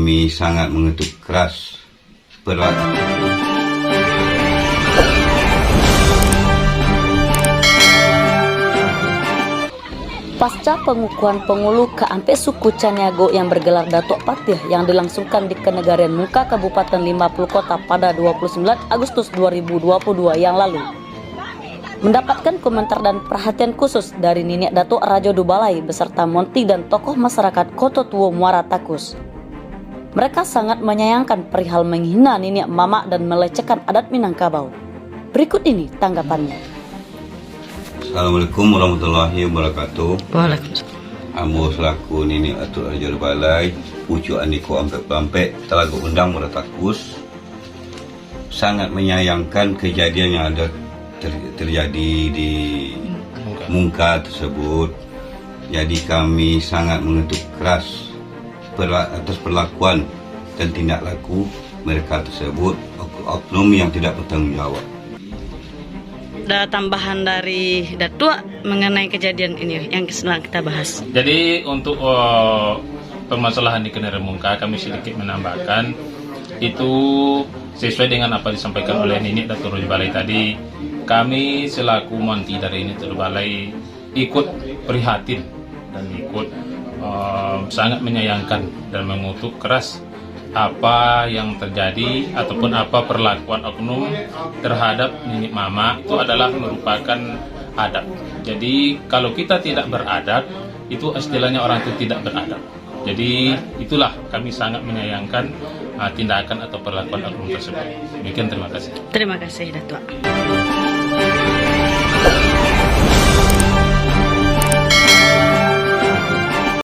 kami sangat mengutuk keras perlakuan. Pasca pengukuhan pengulu KMP suku Caniago yang bergelar Datuk Patih yang dilangsungkan di Kenegarian Muka Kabupaten 50 Kota pada 29 Agustus 2022 yang lalu, mendapatkan komentar dan perhatian khusus dari Nenek Datuk Rajo Dubalai beserta Monty dan tokoh masyarakat Koto Tuo Muara Takus. Mereka sangat menyayangkan perihal menghina nenek mama dan melecehkan adat Minangkabau. Berikut ini tanggapannya. Assalamualaikum warahmatullahi wabarakatuh. Waalaikumsalam. Amo selaku Nenek Datuk Rajo Dubalai, Pucuk Andiko Ampek-Pampek telah diundang Muara Takus, sangat menyayangkan kejadian yang ada terjadi di Mungka tersebut. Jadi kami sangat mengutuk keras atas perlakuan dan tindak laku mereka tersebut, oknum yang tidak bertanggung jawab. Ada tambahan dari Datuk mengenai kejadian ini yang sedang kita bahas. Jadi untuk permasalahan di Kenegarian Mungka, kami sedikit menambahkan itu sesuai dengan apa disampaikan oleh Nenek Datuk Rajo Dubalai tadi. Kami selaku Monty dari Nenek Datuk Dubalai ikut prihatin dan ikut sangat menyayangkan dan mengutuk keras apa yang terjadi ataupun apa perlakuan oknum terhadap nenek mama. Itu adalah merupakan adab. Jadi kalau kita tidak beradab, itu istilahnya orang itu tidak beradab. Jadi itulah kami sangat menyayangkan tindakan atau perlakuan oknum tersebut. Demikian, terima kasih. Terima kasih Datuk.